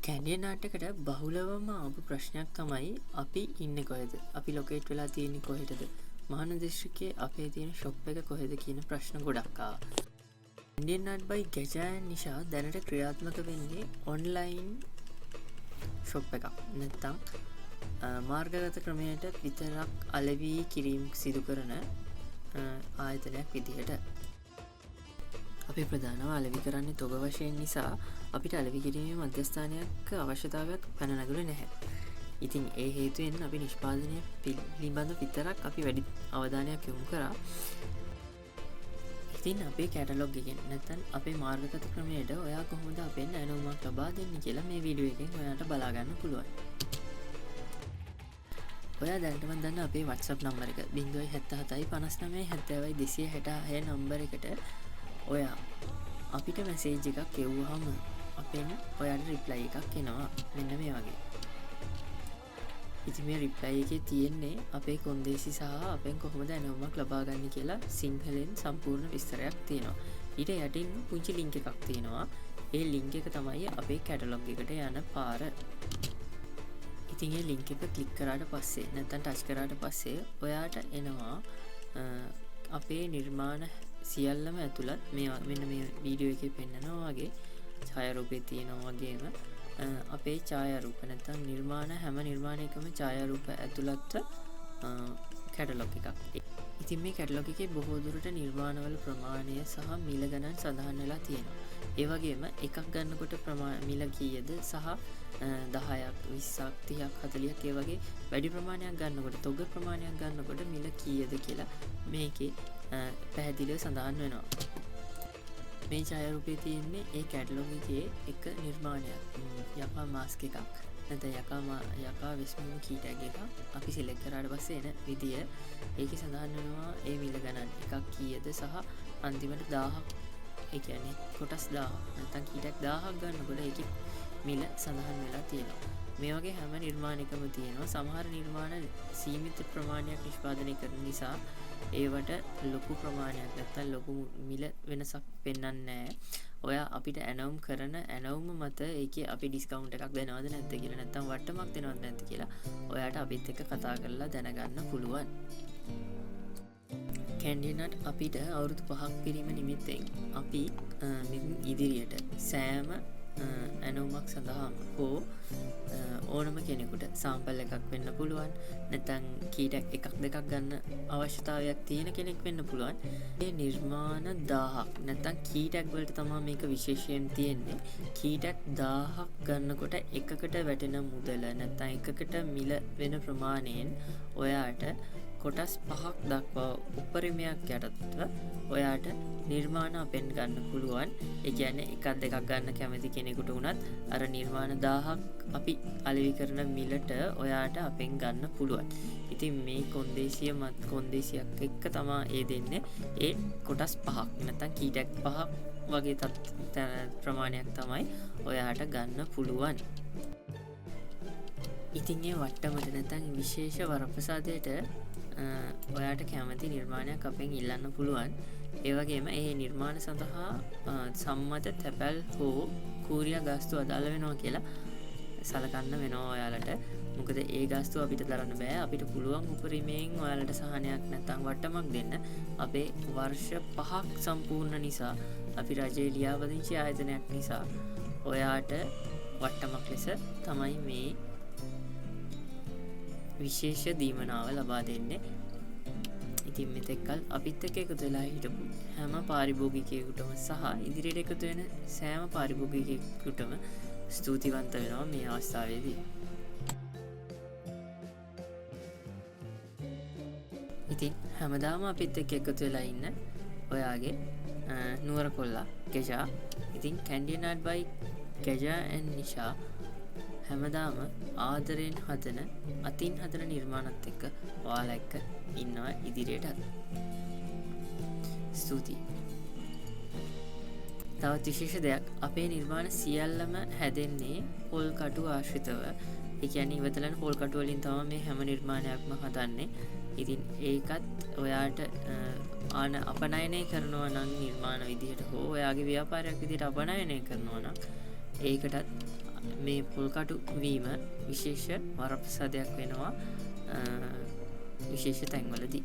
Canadian art එකට බහුලවම ආපු ප්‍රශ්නයක් තමයි අපි ඉන්නේ කොහෙද? අපි ලොකේට් වෙලා තියෙන්නේ කොහෙටද? මහාන දිස්ත්‍රික්කයේ අපේ තියෙන ෂොප් එක කොහෙද කියන ප්‍රශ්න ගොඩක් ආවා. කැන්ඩියන් ආර්ට් by ගැජා නිසා දැනට ක්‍රියාත්මක වෙන්නේ ඔන්ලයින් ෂොප් එකක්. නැත්තම් මාර්ගගත ක්‍රමයට විතරක් අලෙවි කිරීම සිදු කරන ආයතනයක් විදිහට. අපි ප්‍රධානව අලෙවි කරන්නේ තොග වශයෙන් නිසා අපිට අලෙවි කිරීමේ මධ්‍යස්ථානයක් අවශ්‍යතාවයක් පැන නැගුණේ නැහැ. ඉතින් ඒ හේතුවෙන් අපි නිෂ්පාදනය පිළිබඳ විතරක් අපි වැඩි අවධානයක් යොමු කරා. ඉතින් අපේ කැටලොග් එකෙන් නැත්නම් අපේ මාර්ගගත ක්‍රමයට ඔයා කොහොමද අපෙන් ඇනවුමක් ලබා දෙන්නේ කියලා මේ වීඩියෝ එකෙන් ඔයාලට බලා ගන්න පුළුවන්. ඔයා දැනටම දන්න අපේ WhatsApp නම්බර එක 077 59 70 266 නම්බර එකට ඔයා අපිට මැසේජ් එකක් එව්වහම අපෙන් ඔයාට රිප්ලයි එකක් එනවා මෙන්න මේ වගේ. ඉතින් මේ රිප්ලයි එකේ තියෙන්නේ අපේ කොන්දේසි සහ අපෙන් කොහොමද ඇනවුමක් ලබා ගන්න කියලා සිංහලෙන් සම්පූර්ණ විස්තරයක් තියෙනවා. ඊට යටින් පුංචි ලින්ක් එකක් තියෙනවා. ඒ ලින්ක් එක තමයි අපේ කැටලොග් එකට යන පාර. ඉතින් ඒ ලින්ක් එක ක්ලික් කරාට පස්සේ නැත්නම් ටච් කරාට පස්සේ ඔයාට එනවා අපේ නිර්මාණ සියල්ලම ඇතුළත් මෙන්න මේ වීඩියෝ එකේ පෙන්නනවා වගේ ඡායාරූපේ තියෙනවා වගේම අපේ ඡායාරූප නැත්නම් නිර්මාණ හැම නිර්මාණයකම ඡායාරූප ඇතුළත් කැටලොග් එකක්. ඉතින් මේ කැටලොග් එකේ බොහෝ දුරට නිර්මාණවල ප්‍රමාණය සහ මිල ගණන් සඳහන් වෙලා තියෙනවා. ඒ වගේම එකක් ගන්නකොට මිල කීයද සහ 10ක් 20ක් 30ක් 40ක් ඒ වගේ වැඩි ප්‍රමාණයක් ගන්නකොට තොග ප්‍රමාණයක් ගන්නකොට මිල කීයද කියලා මේකේ පැහැදිලිව සඳහන් වෙනවා. මේ ඡායාරූපයේ තියෙන්නේ ඒ කැටලොග් එකේ එක නිර්මාණයක්. යකා මාස්ක් එකක්. නැත්නම් යකා වෙස්මුණු කී ටැග් එකක් අපි සිලෙක්ට් කරාට පස්සේ එන විදිය ඒකේ සඳහන් වෙනවා ඒ මිල ගණන් එකක් කීයද සහ අන්තිමට 1000ක් ඒ කියන්නේ කොටස් 1000ක් නැත්නම් කී ටැග් 1000ක් ගන්නකොට ඒකේ මිල සඳහන් වෙලා තියෙනවා. මේ වගේ හැම නිර්මාණයකම තියෙනවා. සමහර නිර්මාණ සීමිත ප්‍රමාණයක් නිෂ්පාදනය කරන නිසා ඒවට ලොකු ප්‍රමාණයක් නැත්තම් ලොකු මිල වෙනසක් පෙන්වන්නේ නැහැ. ඔයා අපිට ඇනවුම් කරන ඇනවුම මත ඒකේ අපි ඩිස්කවුන්ට් එකක් දෙනවද නැද්ද කියලා නැත්තම් වට්ටමක් දෙනවද නැද්ද කියලා ඔයාට අපිත් එක්ක කතා කරලා දැනගන්න පුළුවන්. කැන්ඩියන් ආර්ට් අපිට අවුරුදු 5ක් පිරීම නිමිත්තෙන් අපි ඉදිරියට සෑම ඇනවුමක් සඳහා හෝ ඕනම කෙනෙකුට සාම්පල් එකක් වෙන්න පුළුවන් නැත්නම් කීටැග් එකක් දෙකක් ගන්න අවශ්‍යතාවයක් තියෙන කෙනෙක් වෙන්න පුළුවන්. මේ නිර්මාණ 1000ක් නැත්නම් කීටැග් වලට තමයි මේක විශේෂයෙන් තියෙන්නේ. කීටැග් 1000ක් ගන්නකොට එකකට වැටෙන මුදල නැත්නම් එකකට මිල වෙන ප්‍රමාණයෙන් ඔයාට කොටස් 5ක් දක්වා උපරිමයක් යටත්ව ඔයාට නිර්මාණ අපෙන් ගන්න පුළුවන්. ඒ කියන්නේ එකක් දෙකක් ගන්න කැමති කෙනෙකුට උනත් අර නිර්මාණ 1000ක් අපි අලෙවි කරන මිලට ඔයාට අපෙන් ගන්න පුළුවන්. ඉතින් මේ කොන්දේසියක් එක්ක තමයි ඒ දෙන්නේ. ඒ කොටස් 5ක් නැත්නම් කීටැග් 5ක් වගේ ප්‍රමාණයක් තමයි ඔයාට ගන්න පුළුවන්. ඉතින් ඒ වට්ටමට නැත්නම් විශේෂ වරප්‍රසාදයට ඔයාට කැමති නිර්මාණයක් අපෙන් ඉල්ලන්න පුළුවන්. ඒ වගේම ඒ නිර්මාණ සඳහා සම්මත තැපැල් හෝ කූරියා ගාස්තු අදාළ වෙනවා කියලා සලකන්න වෙනවා ඔයාලට. මොකද ඒ ගාස්තු අපිට දරන්න බෑ. අපිට පුළුවන් උපරිමයෙන් ඔයාලට සහනයක් නැත්නම් වට්ටමක් දෙන්න. අපේ වර්ෂ 5ක් සම්පූර්ණ නිසා අපි රජයේ ලියාපදිංචි ආයතනයක් නිසා ඔයාට වට්ටමක් ලෙස තමයි මේ විශේෂ දීමනාව ලබා දෙන්නේ. ඉතින් මෙතෙක්කල් අපිත් එක්ක එකතු වෙලා හිටපු හැම පාරිභෝගිකයෙකුටම සහ ඉදිරියට එකතු වෙන සෑම පාරිභෝගිකයෙකුටම ස්තුතිවන්ත වෙනවා මේ අවස්ථාවේදී. ඉතින් හැමදාම අපිත් එක්ක එකතු වෙලා ඉන්න ඔයාගේ නුවර කොල්ලා ගැජා. ඉතින් කැන්ඩියන් ආර්ට් by ගැජා and නිෂා හැමදාම ආදරයෙන් හදන අතින් හදන නිර්මාණත් එක්ක ඔයාලා එක්ක ඉන්නවා ඉදිරියටත්. ස්තුතියි. තවත් විශේෂ දෙයක් අපේ නිර්මාණ සියල්ලම හැදෙන්නේ පොල් කටු ආශ්‍රිතව. ඒ කියන්නේ ඉවතලන පොල් කටු වලින් තමයි මේ හැම නිර්මාණයක්ම හදන්නේ. ඉතින් ඒකත් ඔයාට අපනයනය කරනවා නම් නිර්මාණ විදිහට හෝ ඔයාගේ ව්‍යාපාරයක් විදිහට අපනයනය කරනවා නම් ඒකටත් මේ පොල්කටු වීම විශේෂ වරප්‍රසාදයක් වෙනවා විශේෂ තැන්වලදී.